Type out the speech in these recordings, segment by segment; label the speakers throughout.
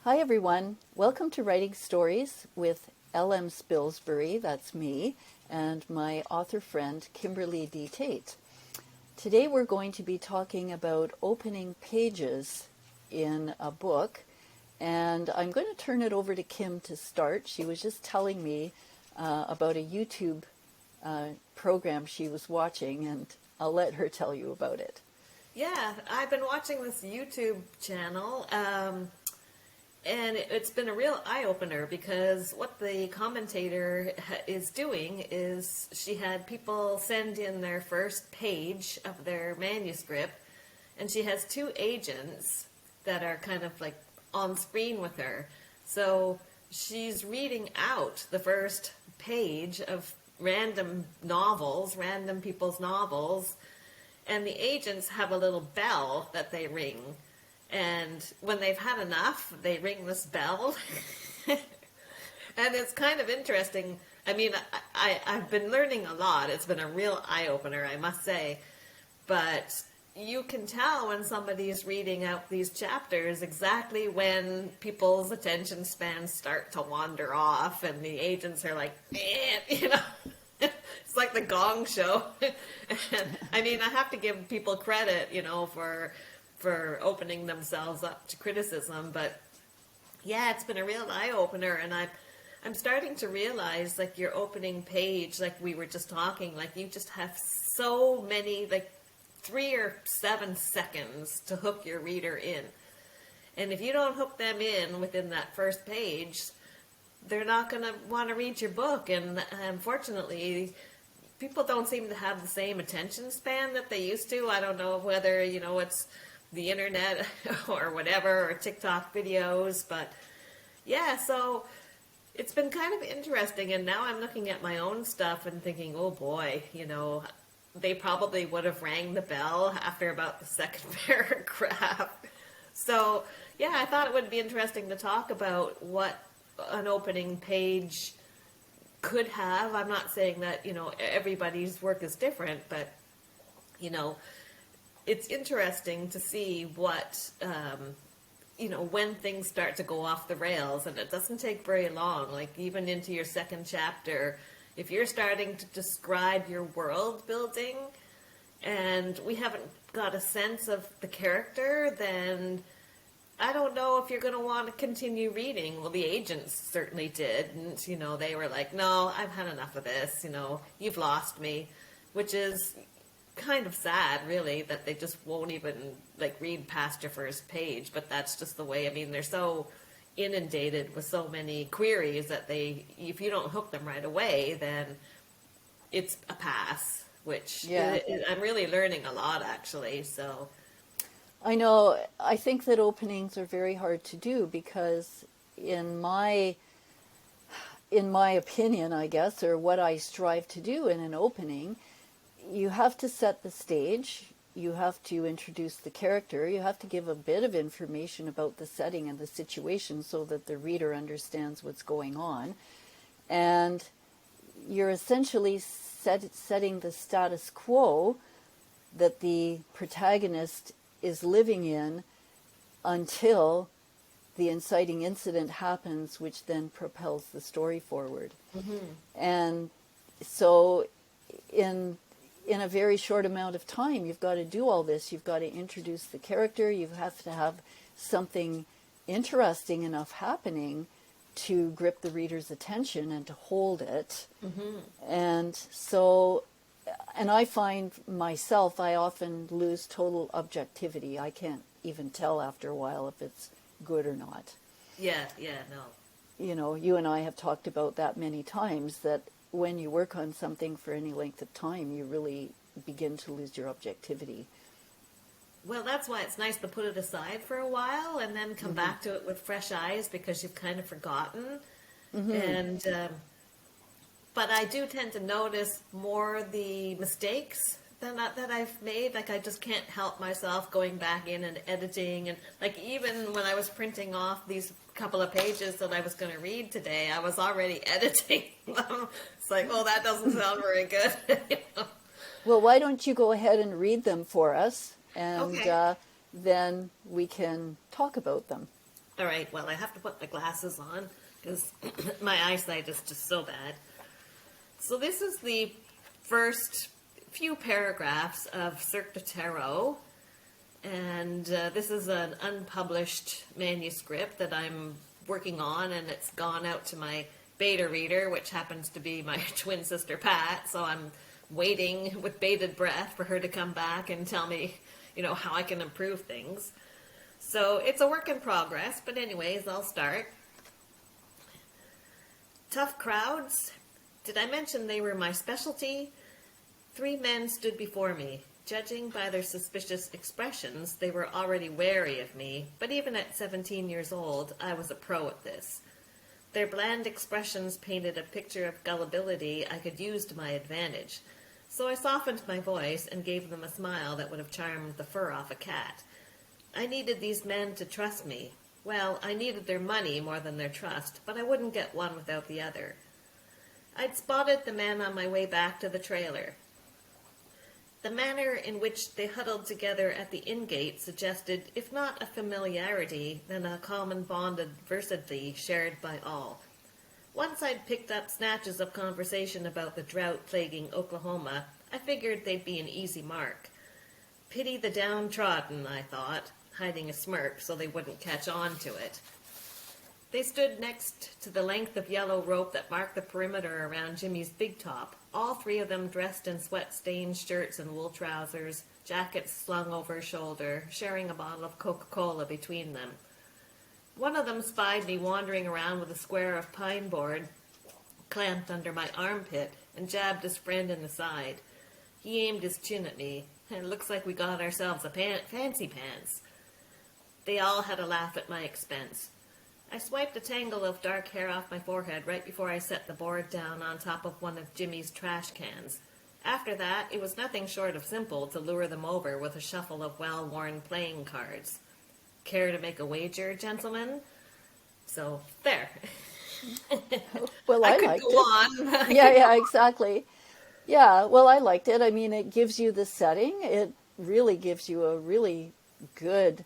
Speaker 1: Hi everyone, welcome to Writing Stories with L.M. Spilsbury, that's me, and my author friend Kimberly D. Tate. Today we're going to be talking about opening pages in a book, and I'm going to turn it over to Kim to start. She was just telling me about a YouTube program she was watching, and I'll let her tell you about it.
Speaker 2: Yeah, I've been watching this YouTube channel, and it's been a real eye-opener because what the commentator is doing is she had people send in their first page of their manuscript, and she has two agents that are kind of like on screen with her. So she's reading out the first page of random people's novels, and the agents have a little bell that they ring. And when they've had enough, they ring this bell. And it's kind of interesting. I mean, I've been learning a lot. It's been a real eye-opener, I must say. But you can tell when somebody's reading out these chapters exactly when people's attention spans start to wander off, and the agents are like, you know. It's like the Gong Show. And, I mean, I have to give people credit, you know, for opening themselves up to criticism. But yeah, it's been a real eye-opener, and I'm starting to realize, like, your opening page, like we were just talking, like you just have so many, like 3 or 7 seconds to hook your reader in. And if you don't hook them in within that first page, they're not going to want to read your book. And unfortunately, people don't seem to have the same attention span that they used to. I don't know whether, you know, it's the internet or whatever, or TikTok videos, but yeah, so it's been kind of interesting. And now I'm looking at my own stuff and thinking, oh boy, you know, they probably would have rang the bell after about the second paragraph. So yeah, I thought it would be interesting to talk about what an opening page could have. I'm not saying that, you know, everybody's work is different, but, you know, it's interesting to see what, you know, when things start to go off the rails, and it doesn't take very long. Like, even into your second chapter, if you're starting to describe your world building and we haven't got a sense of the character, then I don't know if you're going to want to continue reading. Well, the agents certainly did. And, you know, they were like, no, I've had enough of this. You know, you've lost me, which is kind of sad, really, that they just won't even, like, read past your first page. But that's just the way. I mean, they're so inundated with so many queries that if you don't hook them right away, then it's a pass, which I'm really learning a lot, actually, so.
Speaker 1: I know. I think that openings are very hard to do because in my opinion, I guess, or what I strive to do in an opening, you have to set the stage, you have to introduce the character, you have to give a bit of information about the setting and the situation so that the reader understands what's going on. And you're essentially setting the status quo that the protagonist is living in until the inciting incident happens, which then propels the story forward. Mm-hmm. And so in a very short amount of time, you've got to do all this. You've got to introduce the character. You have to have something interesting enough happening to grip the reader's attention and to hold it. Mm-hmm. And I find myself, I often lose total objectivity. I can't even tell after a while if it's good or not.
Speaker 2: Yeah, no.
Speaker 1: You know, you and I have talked about that many times, that when you work on something for any length of time, you really begin to lose your objectivity.
Speaker 2: Well, that's why it's nice to put it aside for a while and then come back to it with fresh eyes, because you've kind of forgotten. Mm-hmm. And but I do tend to notice more the mistakes that I've made. Like, I just can't help myself going back in and editing. And, like, even when I was printing off these couple of pages that I was going to read today, I was already editing them. It's like, oh, that doesn't sound very good. You know?
Speaker 1: Well, why don't you go ahead and read them for us, and
Speaker 2: okay.
Speaker 1: Then we can talk about them.
Speaker 2: All right, well, I have to put my glasses on because my eyesight is just so bad. So this is the first few paragraphs of Circ de Tarot, and this is an unpublished manuscript that I'm working on, and it's gone out to my beta reader, which happens to be my twin sister Pat, so I'm waiting with bated breath for her to come back and tell me, how I can improve things. So it's a work in progress, but anyways, I'll start. Tough crowds. Did I mention they were my specialty? 3 men stood before me. Judging by their suspicious expressions, they were already wary of me, but even at 17 years old, I was a pro at this. Their bland expressions painted a picture of gullibility I could use to my advantage, so I softened my voice and gave them a smile that would have charmed the fur off a cat. I needed these men to trust me. Well, I needed their money more than their trust, but I wouldn't get one without the other. I'd spotted the men on my way back to the trailer. The manner in which they huddled together at the in-gate suggested, if not a familiarity, then a common bond of adversity shared by all. Once I'd picked up snatches of conversation about the drought plaguing Oklahoma, I figured they'd be an easy mark. Pity the downtrodden, I thought, hiding a smirk so they wouldn't catch on to it. They stood next to the length of yellow rope that marked the perimeter around Jimmy's big top, all 3 of them dressed in sweat-stained shirts and wool trousers, jackets slung over shoulder, sharing a bottle of Coca-Cola between them. One of them spied me wandering around with a square of pine board clamped under my armpit and jabbed his friend in the side. He aimed his chin at me. It looks like we got ourselves a fancy pants. They all had a laugh at my expense. I swiped a tangle of dark hair off my forehead right before I set the board down on top of one of Jimmy's trash cans. After that, it was nothing short of simple to lure them over with a shuffle of well-worn playing cards. Care to make a wager, gentlemen? So, there.
Speaker 1: Well, I
Speaker 2: could
Speaker 1: liked
Speaker 2: go
Speaker 1: it.
Speaker 2: on.
Speaker 1: Yeah, exactly. Yeah, well, I liked it. I mean, it gives you the setting. It really gives you a really good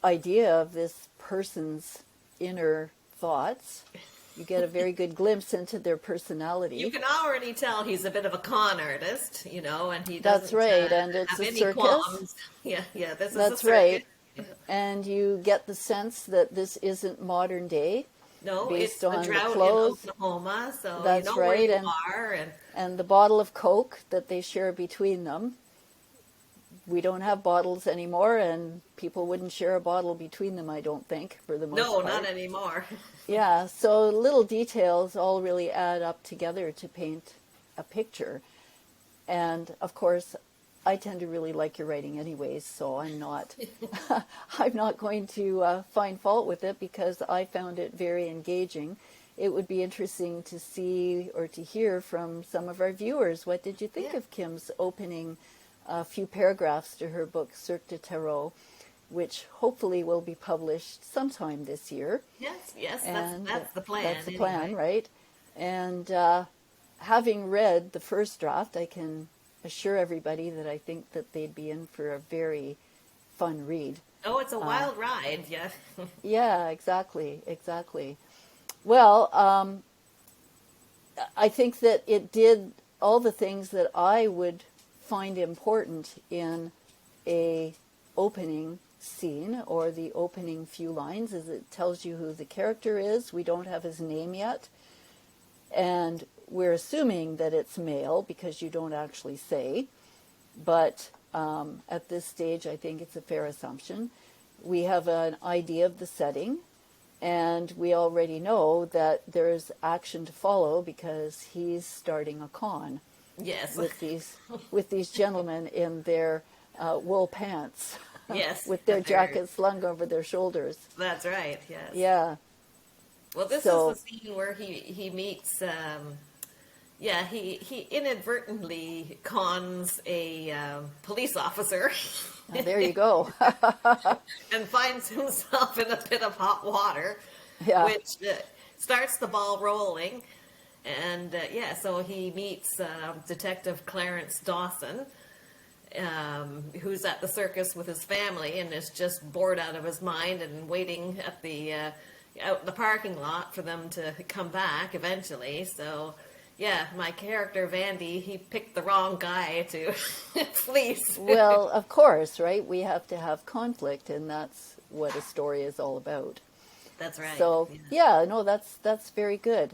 Speaker 1: idea of this person's inner thoughts. You get a very good glimpse into their personality.
Speaker 2: You can already tell he's a bit of a con artist, and he doesn't
Speaker 1: That's right, and it's
Speaker 2: have
Speaker 1: a
Speaker 2: any
Speaker 1: circus.
Speaker 2: qualms. Yeah, this is a
Speaker 1: That's
Speaker 2: circus.
Speaker 1: right.
Speaker 2: Yeah.
Speaker 1: And you get the sense that this isn't modern day.
Speaker 2: No,
Speaker 1: based
Speaker 2: it's
Speaker 1: on
Speaker 2: a
Speaker 1: the
Speaker 2: drought in
Speaker 1: clothes.
Speaker 2: Oklahoma, so
Speaker 1: That's
Speaker 2: you know
Speaker 1: right,
Speaker 2: where you are.
Speaker 1: And the bottle of Coke that they share between them. We don't have bottles anymore, and people wouldn't share a bottle between them, I don't think, for the most part.
Speaker 2: No, not anymore.
Speaker 1: Yeah, so little details all really add up together to paint a picture. And, of course, I tend to really like your writing anyways, so I'm not I'm not going to find fault with it because I found it very engaging. It would be interesting to see or to hear from some of our viewers. What did you think of Kim's opening few paragraphs to her book, Circ de Tarot, which hopefully will be published sometime this year?
Speaker 2: Yes,
Speaker 1: And
Speaker 2: that's the plan.
Speaker 1: That's the plan, right? And having read the first draft, I can assure everybody that I think that they'd be in for a very fun read.
Speaker 2: Oh, it's a wild ride, yeah.
Speaker 1: Yeah, exactly. Well, I think that it did all the things that I would find important in a opening scene or the opening few lines. Is it tells you who the character is. We don't have his name yet, and we're assuming that it's male because you don't actually say, but at this stage I think it's a fair assumption. We have an idea of the setting, and we already know that there's action to follow because he's starting a con.
Speaker 2: Yes.
Speaker 1: With these gentlemen in their wool pants.
Speaker 2: Yes.
Speaker 1: With their jackets slung over their shoulders.
Speaker 2: That's right, yes.
Speaker 1: Yeah.
Speaker 2: Well, this is the scene where he meets, he inadvertently cons a police officer.
Speaker 1: Now, there you go.
Speaker 2: And finds himself in a pit of hot water, which starts the ball rolling. And so he meets Detective Clarence Dawson, who's at the circus with his family and is just bored out of his mind and waiting at the out in the parking lot for them to come back eventually. So, yeah, my character Vandy, he picked the wrong guy to fleece.
Speaker 1: Well, of course, right? We have to have conflict, and that's what a story is all about.
Speaker 2: That's right.
Speaker 1: So, yeah, no, that's very good.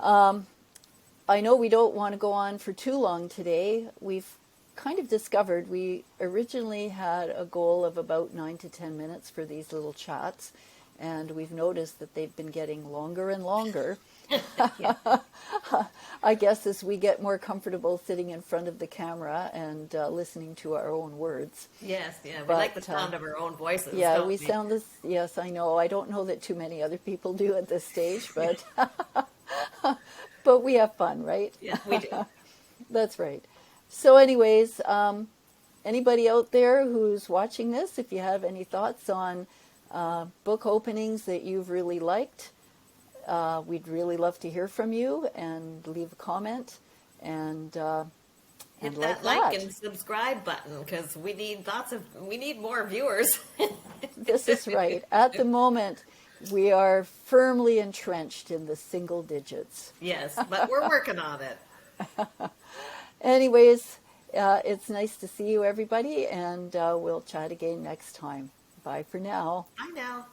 Speaker 1: I know we don't want to go on for too long today. We've kind of discovered we originally had a goal of about 9 to 10 minutes for these little chats, and we've noticed that they've been getting longer and longer. I guess as we get more comfortable sitting in front of the camera and listening to our own words.
Speaker 2: Yes, yeah, we
Speaker 1: But,
Speaker 2: like the sound of our own voices.
Speaker 1: Yeah,
Speaker 2: don't
Speaker 1: we sound this. Yes, I know. I don't know that too many other people do at this stage, but but we have fun, right?
Speaker 2: Yeah, we do.
Speaker 1: That's right. So, anyways, anybody out there who's watching this, if you have any thoughts on book openings that you've really liked, we'd really love to hear from you, and leave a comment and
Speaker 2: Hit
Speaker 1: like
Speaker 2: that like
Speaker 1: that.
Speaker 2: and subscribe button because we need more viewers.
Speaker 1: This is right. At the moment, we are firmly entrenched in the single digits.
Speaker 2: Yes, but we're working on it.
Speaker 1: Anyways, it's nice to see you, everybody, and we'll chat again next time. Bye for now.
Speaker 2: I know.